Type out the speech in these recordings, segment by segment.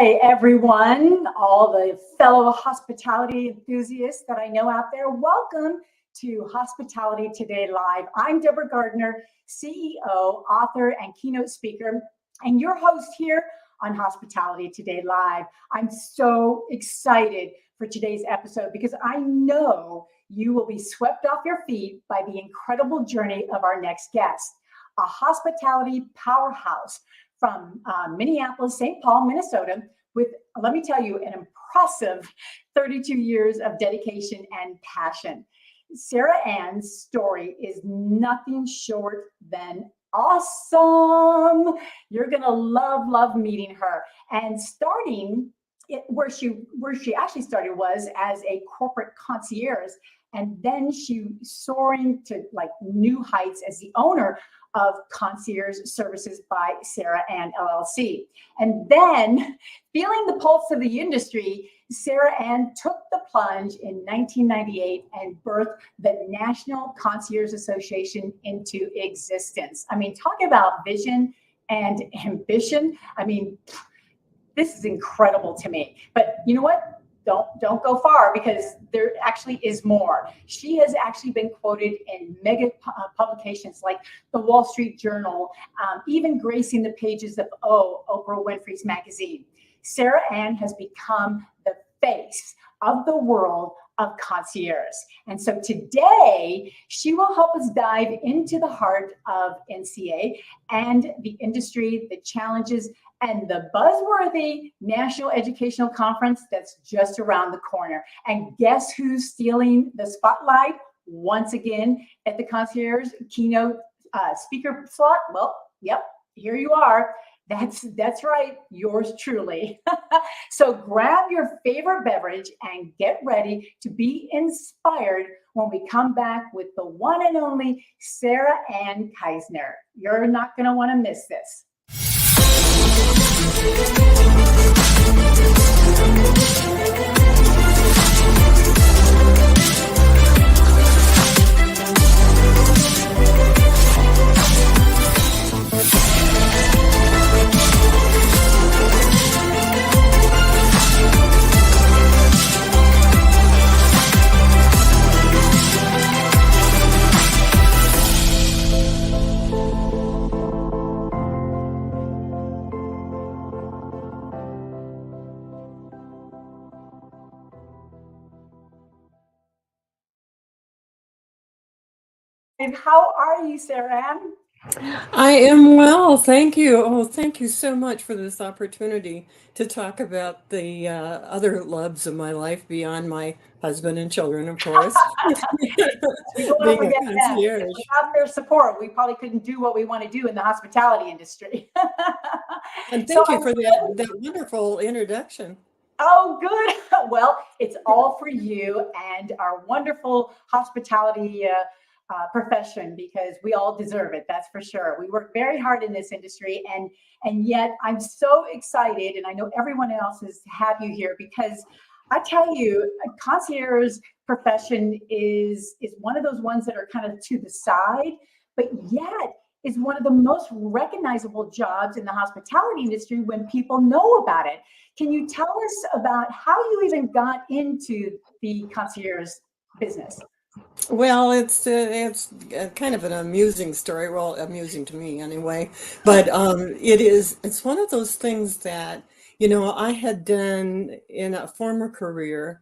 Hi, everyone, all the fellow hospitality enthusiasts that I know out there. Welcome to Hospitality Today Live. I'm Deborah Gardner, CEO, author, and keynote speaker, and your host here on Hospitality Today Live. I'm so excited for today's episode because I know you will be swept off your feet by the incredible journey of our next guest, a hospitality powerhouse from Minneapolis, St. Paul, Minnesota, with, let me tell you, an impressive 32 years of dedication and passion. Sara-ann's story is nothing short than awesome. You're gonna love meeting her. And starting where she actually started was as a corporate concierge, and then she soaring to like new heights as the owner of Concierge Services by Sara-ann LLC. And then, feeling the pulse of the industry, Sara-ann took the plunge in 1998 and birthed the National Concierge Association into existence. I mean, talk about vision and ambition. I mean, this is incredible to me. But you know what? Don't go far, because there actually is more. She has actually been quoted in mega publications like the Wall Street Journal, even gracing the pages of Oprah Winfrey's magazine. Sara-ann has become the face of the world of concierge. And so today, she will help us dive into the heart of NCA and the industry, the challenges, and the buzzworthy National Educational Conference that's just around the corner. And guess who's stealing the spotlight once again at the Concierge keynote speaker slot? Well, yep, here you are. That's right, yours truly. So grab your favorite beverage and get ready to be inspired when we come back with the one and only Sara-ann Kasner. You're not going to want to miss this. And how are you, Sara-ann? I am well, thank you. Oh, thank you so much for this opportunity to talk about the other loves of my life beyond my husband and children, of course. We don't want to Being a forget them. concierge. Without their support, we probably couldn't do what we want to do in the hospitality industry. And So thank you for that wonderful introduction. Oh, good. Well, it's all for you and our wonderful hospitality profession, because we all deserve it. That's for sure. We work very hard in this industry, and yet I'm so excited, and I know everyone else is to have you here, because I tell you, a concierge profession is one of those ones that are kind of to the side, but yet is one of the most recognizable jobs in the hospitality industry when people know about it. Can you tell us about how you even got into the concierge business? Well, it's kind of an amusing story. Well, amusing to me anyway. But it's one of those things that, I had done in a former career,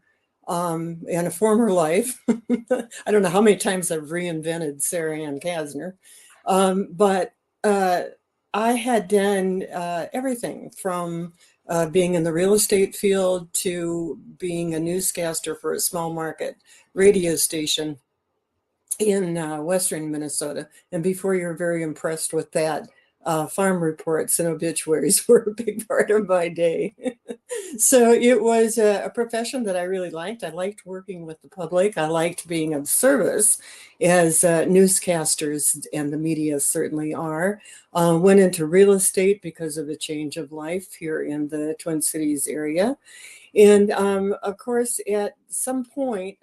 in a former life. I don't know how many times I've reinvented Sara-ann Kasner, but I had done everything from being in the real estate field to being a newscaster for a small market radio station in western Minnesota. And before you're very impressed with that, farm reports and obituaries were a big part of my day. So it was a profession that I really liked. I liked working with the public. I liked being of service, as newscasters and the media certainly are. Went into real estate because of a change of life here in the Twin Cities area. And of course, at some point,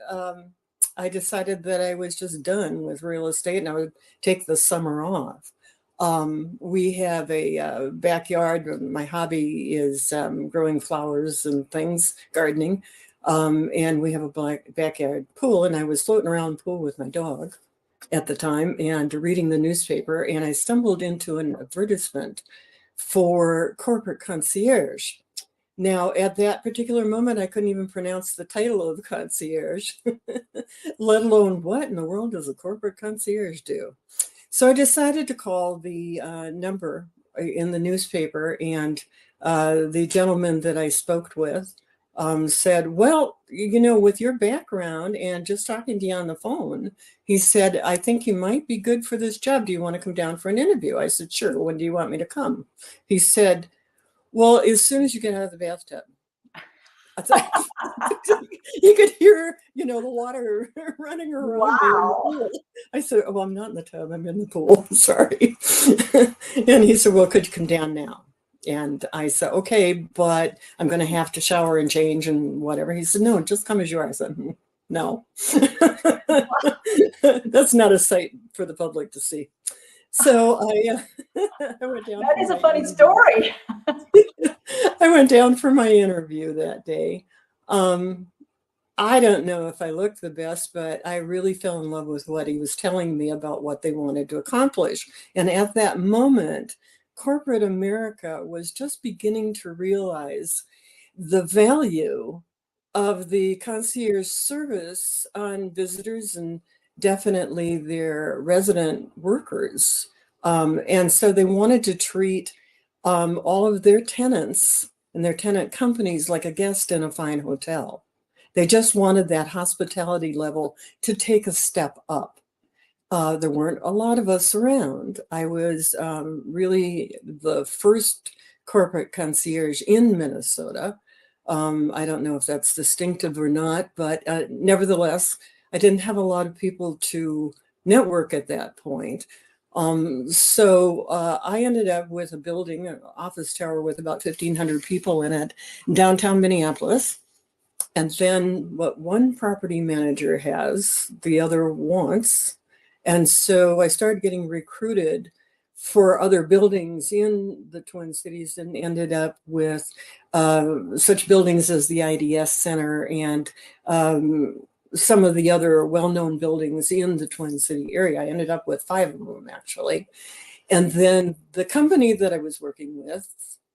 I decided that I was just done with real estate and I would take the summer off. We have a backyard. My hobby is growing flowers and things, gardening. And we have a backyard pool, and I was floating around the pool with my dog at the time and reading the newspaper, and I stumbled into an advertisement for corporate concierge. Now, at that particular moment, I couldn't even pronounce the title of the concierge, let alone what in the world does a corporate concierge do? So I decided to call the number in the newspaper, and the gentleman that I spoke with said, well, you know, with your background and just talking to you on the phone, he said, I think you might be good for this job. Do you want to come down for an interview? I said, sure. When do you want me to come? He said, well, as soon as you get out of the bathtub. You could hear, you know, the water running around me in the Wow. pool. I said, oh, I'm not in the tub, I'm in the pool. Sorry. And he said, well, could you come down now? And I said, okay, but I'm going to have to shower and change and whatever. He said, no, just come as you are. I said, no. That's not a sight for the public to see. So I went down. That is a funny story. I went down for my interview that day. I don't know if I looked the best, but I really fell in love with what he was telling me about what they wanted to accomplish. And at that moment, corporate America was just beginning to realize the value of the concierge service on visitors and definitely their resident workers. And so they wanted to treat all of their tenants and their tenant companies like a guest in a fine hotel. They just wanted that hospitality level to take a step up. There weren't a lot of us around. I was really the first corporate concierge in Minnesota. I don't know if that's distinctive or not, but nevertheless, I didn't have a lot of people to network at that point. So I ended up with a building, an office tower with about 1,500 people in it, downtown Minneapolis. And then what one property manager has, the other wants. And so I started getting recruited for other buildings in the Twin Cities and ended up with such buildings as the IDS Center and some of the other well-known buildings in the Twin City area. I ended up with 5 of them, actually. And then the company that I was working with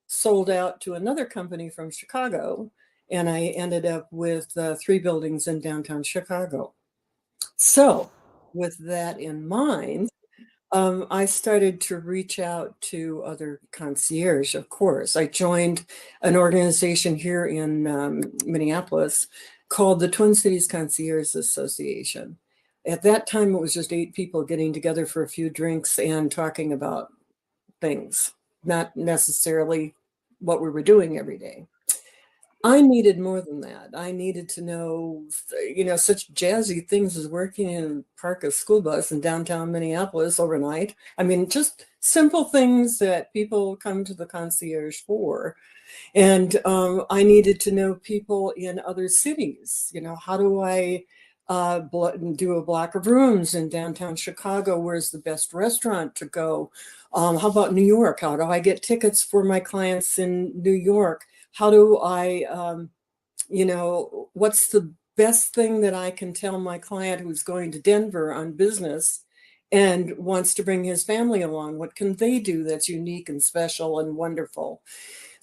sold out to another company from Chicago, and I ended up with 3 buildings in downtown Chicago. So with that in mind, I started to reach out to other concierge, of course. I joined an organization here in Minneapolis called the Twin Cities Concierge Association. At that time, it was just 8 people getting together for a few drinks and talking about things, not necessarily what we were doing every day. I needed more than that. I needed to know, you know, such jazzy things as working in park a school bus in downtown Minneapolis overnight. I mean, just simple things that people come to the concierge for. And I needed to know people in other cities. You know, how do I do a block of rooms in downtown Chicago? Where's the best restaurant to go? How about New York? How do I get tickets for my clients in New York? How do I, you know, what's the best thing that I can tell my client who's going to Denver on business and wants to bring his family along? What can they do that's unique and special and wonderful?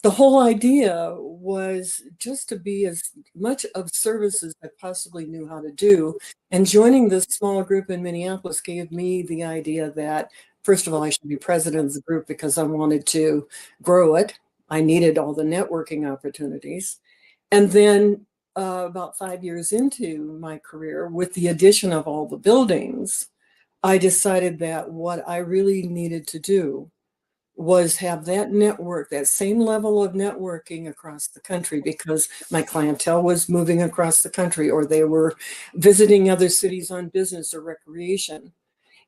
The whole idea was just to be as much of service as I possibly knew how to do. And joining this small group in Minneapolis gave me the idea that, first of all, I should be president of the group because I wanted to grow it. I needed all the networking opportunities. And then about 5 years into my career, with the addition of all the buildings, I decided that what I really needed to do was have that network, that same level of networking across the country, because my clientele was moving across the country or they were visiting other cities on business or recreation.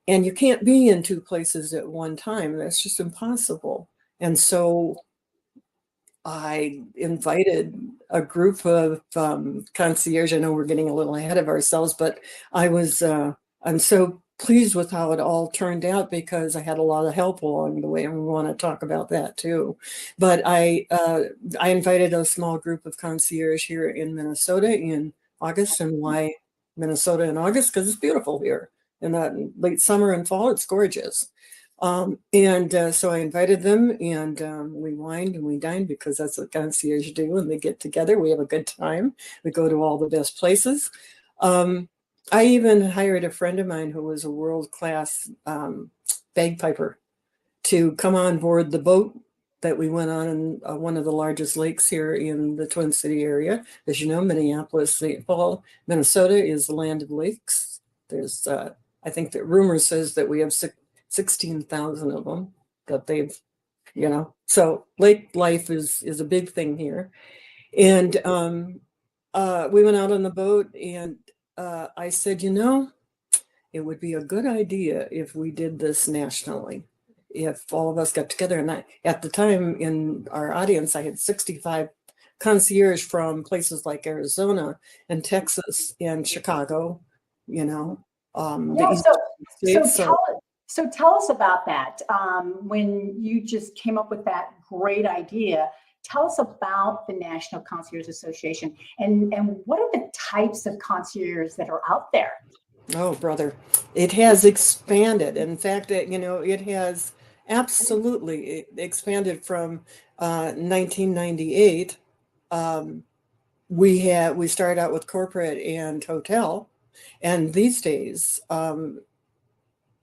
And you can't be in 2 places at one time. That's just impossible. And so I invited a group of concierge. I know we're getting a little ahead of ourselves, but I'm so pleased with how it all turned out because I had a lot of help along the way, and we want to talk about that too. But I invited a small group of concierge here in Minnesota in August. And why Minnesota in August? Because it's beautiful here. In that late summer and fall, it's gorgeous. So I invited them, and we wined and we dined because that's what concierge do. And they get together, we have a good time. We go to all the best places. I even hired a friend of mine who was a world-class bagpiper to come on board the boat that we went on in one of the largest lakes here in the Twin City area. As you know, Minneapolis, St. Paul, Minnesota is the land of lakes. There's, I think that rumor says that we have 16,000 of them that they've, so lake life is a big thing here. And we went out on the boat, and I said, it would be a good idea if we did this nationally, if all of us got together. And at the time in our audience, I had 65 concierge from places like Arizona and Texas and Chicago, the so States. tell us about that. When you just came up with that great idea, tell us about the National Concierge Association and what are the types of concierges that are out there? Oh, brother, it has expanded. In fact, it has absolutely expanded from 1998. We started out with corporate and hotel, and these days,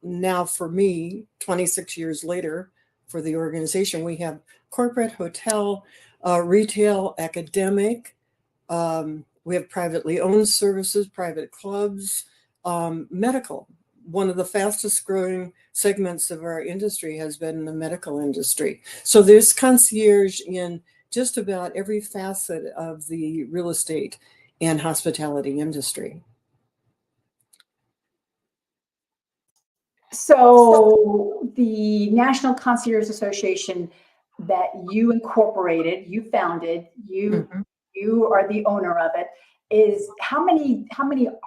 now for me, 26 years later, for the organization, we have corporate, hotel, retail, academic. We have privately owned services, private clubs, medical. One of the fastest growing segments of our industry has been the medical industry. So there's concierge in just about every facet of the real estate and hospitality industry. So the National Concierge Association that you incorporated, you founded, you are the owner of it, is how many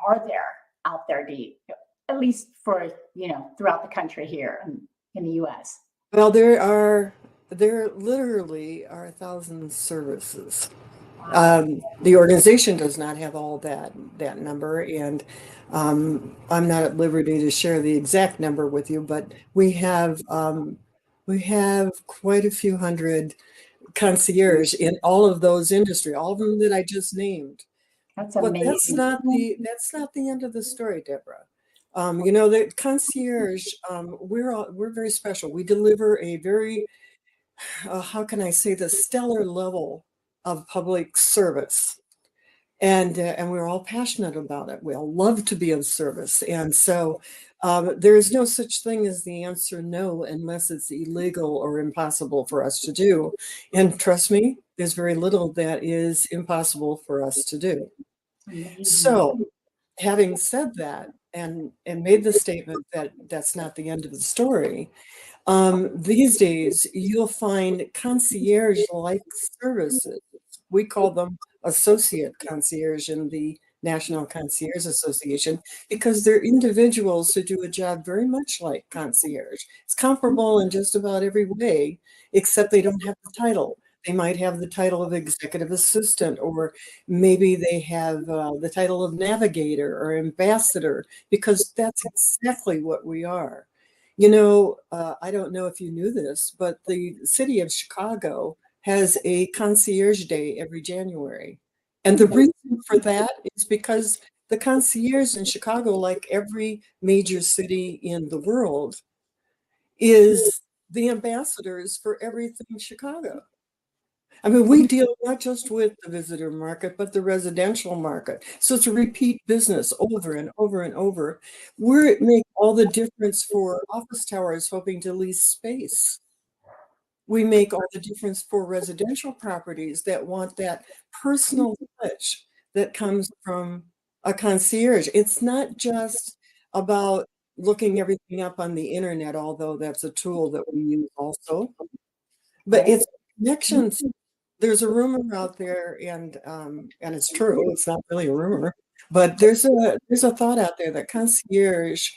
are there out there, at least for, throughout the country here in the US? Well, there literally are 1,000 services. The organization does not have all that number, and I'm not at liberty to share the exact number with you, but we have quite a few hundred concierge in all of those industries, all of them that I just named. That's But amazing. that's not the end of the story, Deborah. The concierge, we're very special. We deliver a very, how can I say, the stellar level of public service. And we're all passionate about it. We all love to be of service. And so there is no such thing as the answer no, unless it's illegal or impossible for us to do. And trust me, there's very little that is impossible for us to do. So having said that, and made the statement that that's not the end of the story, these days you'll find concierge-like services. We call them associate concierge in the National Concierge Association because they're individuals who do a job very much like concierge. It's comparable in just about every way, except they don't have the title. They might have the title of executive assistant, or maybe they have the title of navigator or ambassador, because that's exactly what we are. I don't know if you knew this, but the city of Chicago has a concierge day every January. And the reason for that is because the concierge in Chicago, like every major city in the world, is the ambassadors for everything Chicago. I mean, we deal not just with the visitor market, but the residential market. So it's a repeat business over and over and over. It makes all the difference for office towers hoping to lease space. We make all the difference for residential properties that want that personal touch that comes from a concierge. It's not just about looking everything up on the internet, although that's a tool that we use also, but it's connections. There's a rumor out there, and it's true. It's not really a rumor, but there's a thought out there that concierge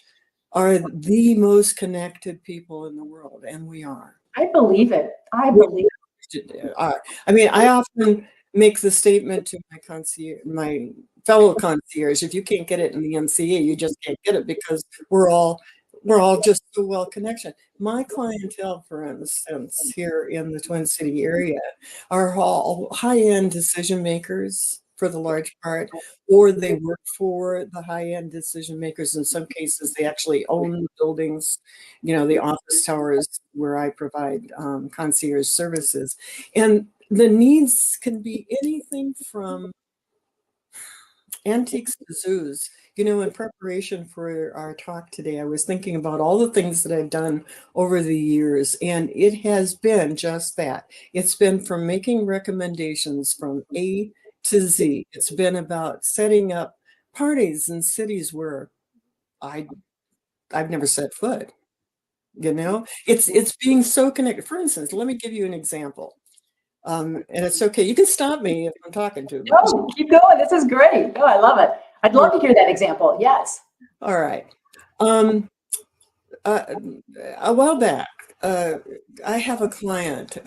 are the most connected people in the world, and we are. I believe it. I We believe are. I mean, I often make the statement to my fellow concierge, if you can't get it in the NCA, you just can't get it because we're all just so well connected. My clientele, for instance, here in the Twin City area are all high-end decision makers for the large part, or they work for the high-end decision makers. In some cases, they actually own the buildings, the office towers where I provide concierge services. And the needs can be anything from antiques to zoos. In preparation for our talk today, I was thinking about all the things that I've done over the years, and it has been just that. It's been from making recommendations from A to Z. It's been about setting up parties in cities where I've never set foot. It's being so connected. For instance, let me give you an example. And it's okay. You can stop me if I'm talking too much. No, keep going. This is great. No, I love it. I'd love to hear that example. Yes. All right. A while back, I have a client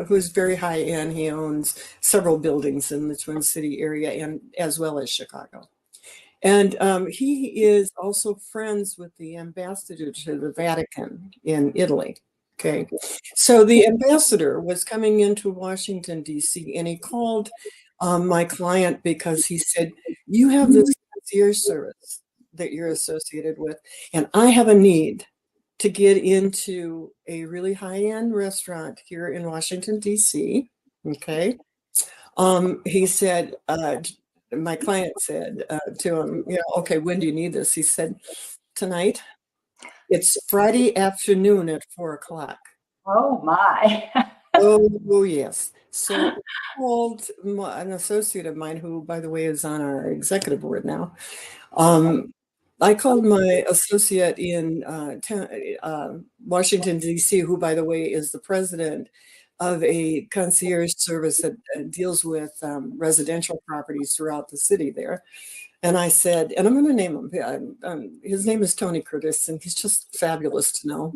who's very high end. He owns several buildings in the Twin City area and as well as Chicago. And he is also friends with the ambassador to the Vatican in Italy. Okay. So the ambassador was coming into Washington, D.C., and he called my client because he said, you have this concierge service that you're associated with, and I have a need to get into a really high-end restaurant here in Washington, D.C. Okay. He said, my client said to him, okay, when do you need this? He said, tonight. It's Friday afternoon at 4:00. Oh my. Oh, yes. So I called an associate of mine who, by the way, is on our executive board now. I called my associate in Washington, D.C., who, by the way, is the president of a concierge service that deals with residential properties throughout the city there. And I said, and I'm going to name him. His name is Tony Curtis, and he's just fabulous to know.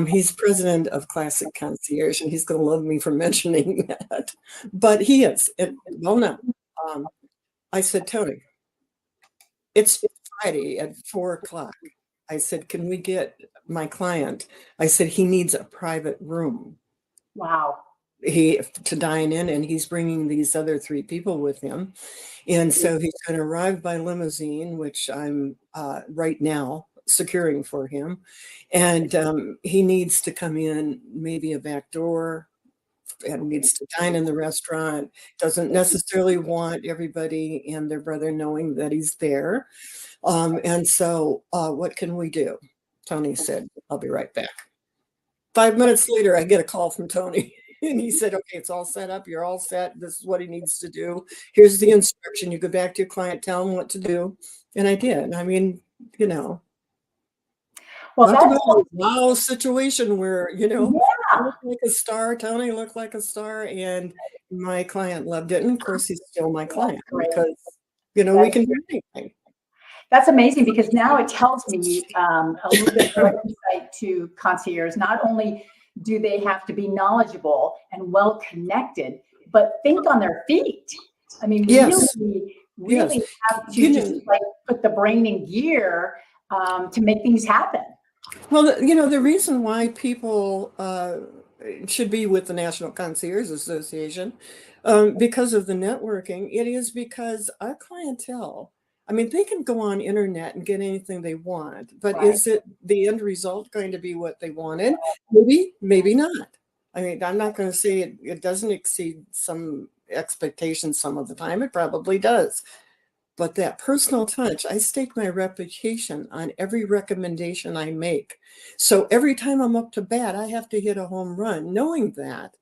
He's president of Classic Concierge, and he's going to love me for mentioning that. But he is. Well, no. I said, Tony, it's Friday at 4:00. I said, can we get my client? I said, he needs a private room. Wow. To dine in, and he's bringing these other 3 people with him. And so he's going to arrive by limousine, which I'm right now securing for him. And he needs to come in maybe a back door and needs to dine in the restaurant. Doesn't necessarily want everybody and their brother knowing that he's there. And so what can we do? Tony said, I'll be right back. 5 minutes later, I get a call from Tony. And he said, okay, it's all set up. You're all set. This is what he needs to do. Here's the instruction. You go back to your client, tell him what to do. And I did. I mean, Well, talk that's about a wow situation where, I yeah. looked like a star. Tony looked like a star. And my client loved it. And of course, he's still my client because, we can do anything. That's amazing because now it tells me a little bit more insight to concierge. Not only do they have to be knowledgeable and well connected, but think on their feet. I mean, Yes. really have to just like put the brain in gear to make things happen. Well, the reason why people should be with the National Concierge Association because of the networking, it is because our clientele, I mean, they can go on internet and get anything they want, but is it the end result going to be what they wanted? Maybe, maybe not. I mean, I'm not going to say it doesn't exceed some expectations some of the time. It probably does. But that personal touch, I stake my reputation on every recommendation I make. So every time I'm up to bat, I have to hit a home run, knowing that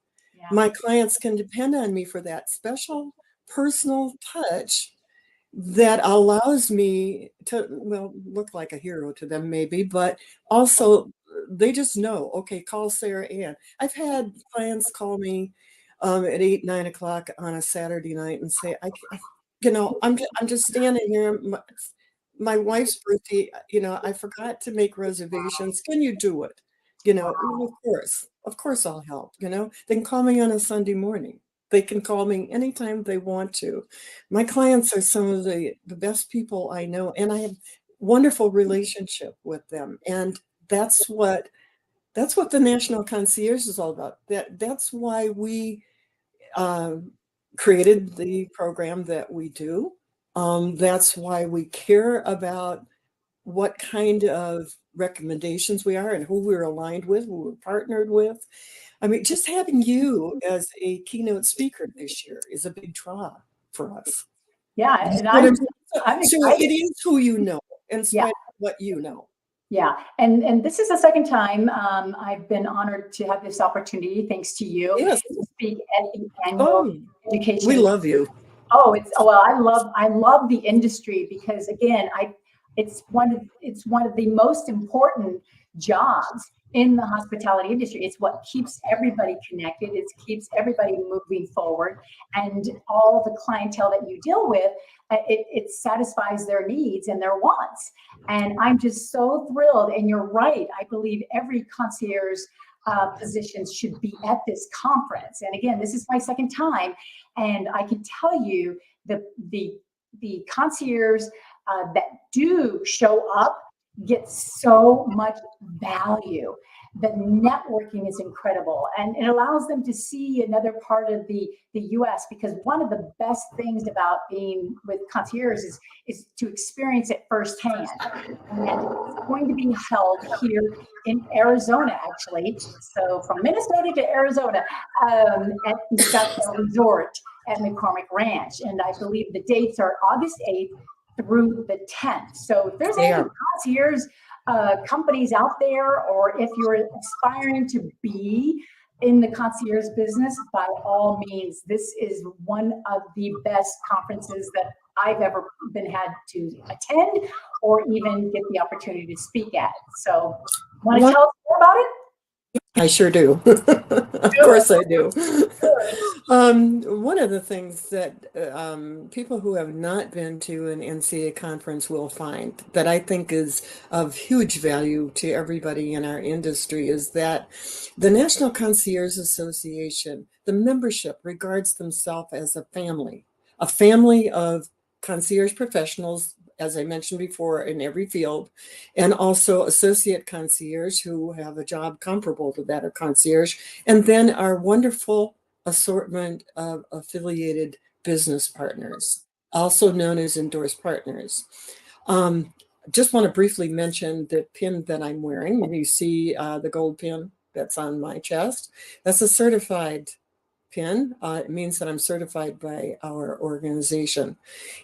my clients can depend on me for that special personal touch that allows me to, look like a hero to them maybe, but also they just know, okay, call Sara-ann. I've had clients call me at 8, 9 o'clock on a Saturday night and say, I'm just standing here. my wife's birthday, I forgot to make reservations. Can you do it? Well, of course I'll help, They can call me on a Sunday morning. They can call me anytime they want to. My clients are some of the best people I know, and I have wonderful relationship with them. And that's what the National Concierge is all about. That's why we um, created the program that we do. That's why we care about what kind of recommendations we are and who we're aligned with, who we're partnered with. I mean, just having you as a keynote speaker this year is a big draw for us. Yeah, You and know what I'm I'm saying? So it excited. is who you know, in Yeah. spite of what you know. Yeah, and this is the second time I've been honored to have this opportunity, thanks to you, Yes. to speak at the annual Oh, we education. love you. Oh, well, I love the industry because again, it's one of the most important jobs in the hospitality industry. It's what keeps everybody connected. It keeps everybody moving forward, and all the clientele that you deal with, it satisfies their needs and their wants. And I'm just so thrilled. And you're right. I believe every concierge positions should be at this conference. And again, this is my second time, and I can tell you the concierge that do show up get so much value. The networking is incredible, and it allows them to see another part of the US, because one of the best things about being with concierge is to experience it firsthand. And it's going to be held here in Arizona, actually. So from Minnesota to Arizona, at the Scottsdale Resort at McCormick Ranch. And I believe the dates are August 8th through the 10th. So if there's any concierge companies out there, or if you're aspiring to be in the concierge business, by all means, this is one of the best conferences that I've ever had to attend or even get the opportunity to speak at. So, want to tell us more about it? I sure do. Of course I do. One of the things that people who have not been to an NCA conference will find that I think is of huge value to everybody in our industry is that the National Concierge Association, the membership regards themselves as a family of concierge professionals, as I mentioned before, in every field, and also associate concierge who have a job comparable to that of concierge, and then our wonderful assortment of affiliated business partners, also known as endorsed partners. Just want to briefly mention the pin that I'm wearing. You see the gold pin that's on my chest. That's a certified pin. It means that I'm certified by our organization.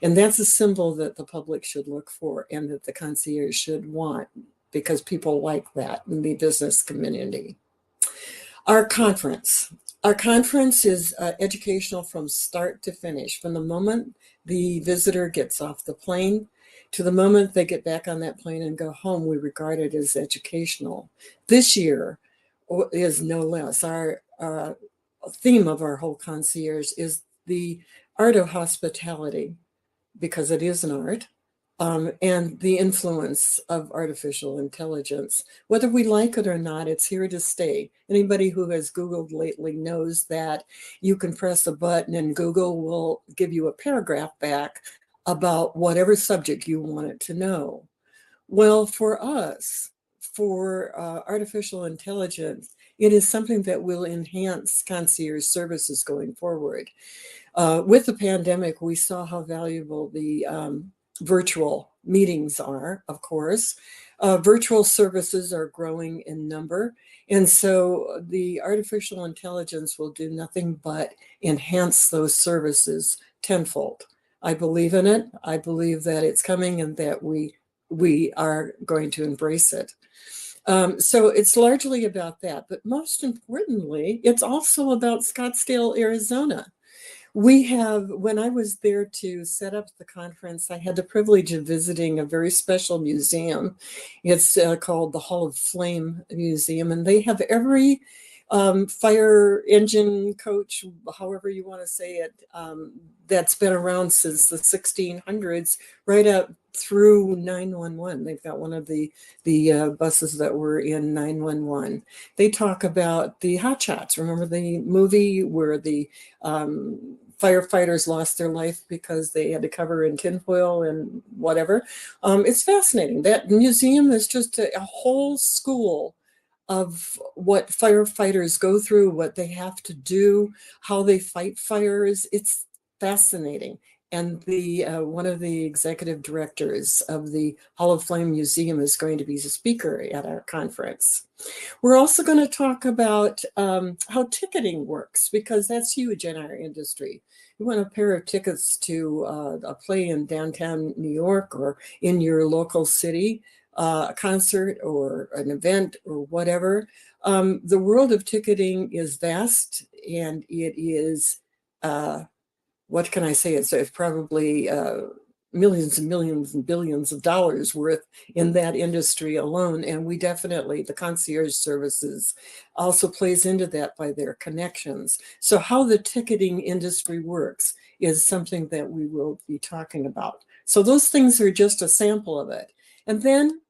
And that's a symbol that the public should look for and that the concierge should want, because people like that in the business community. Our conference is educational from start to finish. From the moment the visitor gets off the plane to the moment they get back on that plane and go home, we regard it as educational. This year is no less. Our theme of our whole concierge is the art of hospitality, because it is an art, and the influence of artificial intelligence. Whether we like it or not, it's here to stay. Anybody who has Googled lately knows that you can press a button and Google will give you a paragraph back about whatever subject you want it to know. Well, for us, for artificial intelligence, it is something that will enhance concierge services going forward. With the pandemic, we saw how valuable the virtual meetings are, of course. Virtual services are growing in number. And so the artificial intelligence will do nothing but enhance those services tenfold. I believe in it. I believe that it's coming and that we are going to embrace it. So it's largely about that. But most importantly, it's also about Scottsdale, Arizona. When I was there to set up the conference, I had the privilege of visiting a very special museum. It's called the Hall of Flame Museum, and they have every fire engine coach, however you want to say it, that's been around since the 1600s, right up through 911. They've got one of the buses that were in 911. They talk about the Hot Shots. Remember the movie where the firefighters lost their life because they had to cover in tinfoil and whatever. It's fascinating. That museum is just a whole school of what firefighters go through, what they have to do, how they fight fires. It's fascinating. And the one of the executive directors of the Hall of Flame Museum is going to be the speaker at our conference. We're also going to talk about how ticketing works, because that's huge in our industry. You want a pair of tickets to a play in downtown New York or in your local city, a concert or an event or whatever. The world of ticketing is vast, and it is, what can I say? It's probably millions and millions and billions of dollars worth in that industry alone. And we definitely, the concierge services also plays into that by their connections. So how the ticketing industry works is something that we will be talking about. So those things are just a sample of it. And then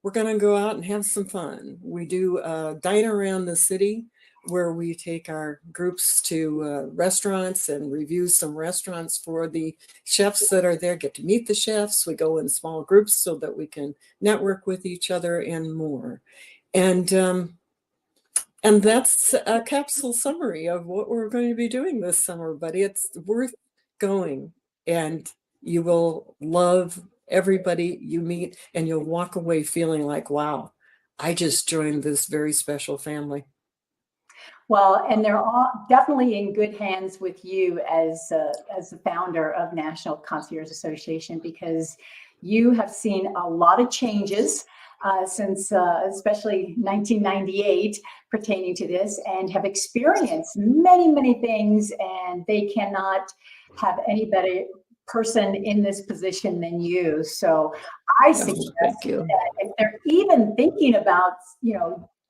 we're going to go out and have some fun. We do dine around the city, where we take our groups to restaurants and review some restaurants for the chefs that are there, get to meet the chefs. We go in small groups so that we can network with each other and more. And that's a capsule summary of what we're going to be doing this summer, but it's worth going, and you will love everybody you meet, and you'll walk away feeling like, wow, I just joined this very special family. Well, and they're all definitely in good hands with you as the founder of National Concierge Association, because you have seen a lot of changes since especially 1998 pertaining to this, and have experienced many, many things, and they cannot have any better person in this position than you. So I suggest that if they're even thinking about,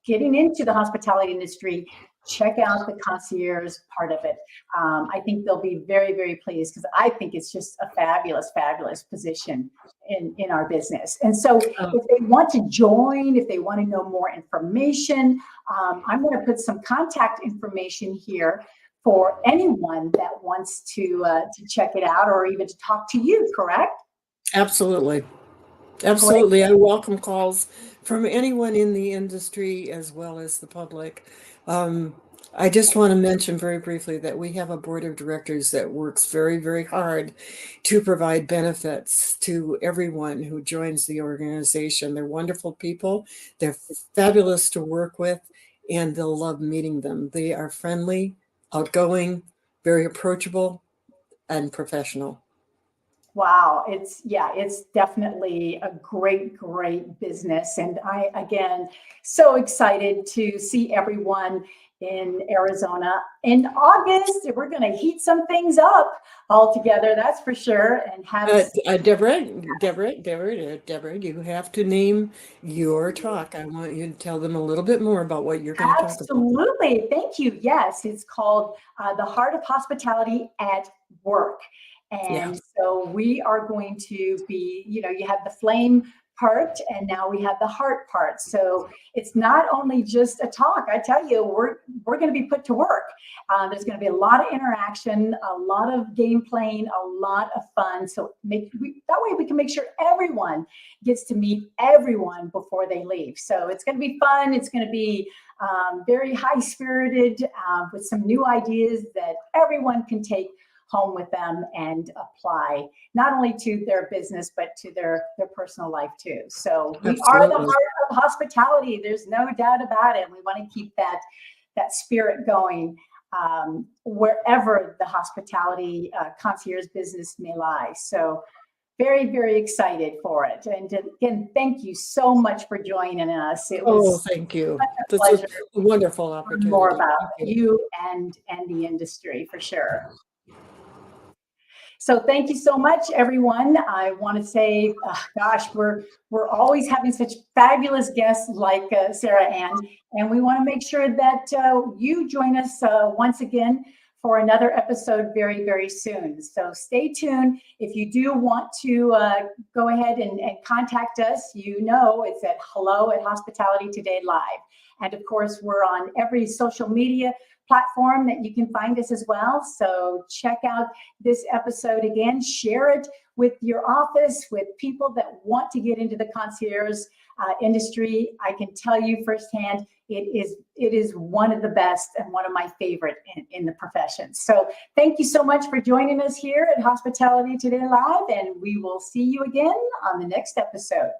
getting into the hospitality industry, check out the concierge part of it. I think they'll be very, very pleased, because I think it's just a fabulous, fabulous position in our business. And so if they want to join, if they want to know more information, I'm going to put some contact information here for anyone that wants to check it out, or even to talk to you, correct? Absolutely. Absolutely. Great. I welcome calls from anyone in the industry as well as the public. I just want to mention very briefly that we have a board of directors that works very, very hard to provide benefits to everyone who joins the organization. They're wonderful people. They're fabulous to work with, and they'll love meeting them. They are friendly, outgoing, very approachable, and professional. Wow, it's definitely a great, great business. And I, again, so excited to see everyone in Arizona in August. We're going to heat some things up all together, that's for sure. And have Deborah, you have to name your talk. I want you to tell them a little bit more about what you're going to talk about. Absolutely, thank you. Yes, it's called The Heart of Hospitality at Work. And so we are going to be, you have the flame part, and now we have the heart part. So it's not only just a talk. I tell you, we're going to be put to work. There's going to be a lot of interaction, a lot of game playing, a lot of fun. So that way we can make sure everyone gets to meet everyone before they leave. So it's going to be fun. It's going to be very high-spirited, with some new ideas that everyone can take home with them and apply not only to their business, but to their personal life too. So we are the heart of hospitality. There's no doubt about it. We want to keep that spirit going wherever the hospitality concierge business may lie. So very, very excited for it. And again, thank you so much for joining us. It was thank you. This is a wonderful opportunity. More about you and the industry, for sure. So thank you so much, everyone. I want to say, gosh, we're always having such fabulous guests like Sara-ann, and we want to make sure that you join us once again for another episode very, very soon. So stay tuned. If you do want to go ahead and contact us, you know it's at hello@Hospitality Today Live. And of course, we're on every social media platform that you can find us as well. So check out this episode again, share it with your office, with people that want to get into the concierge industry. I can tell you firsthand, it is one of the best and one of my favorite in the profession. So thank you so much for joining us here at Hospitality Today Live, and we will see you again on the next episode.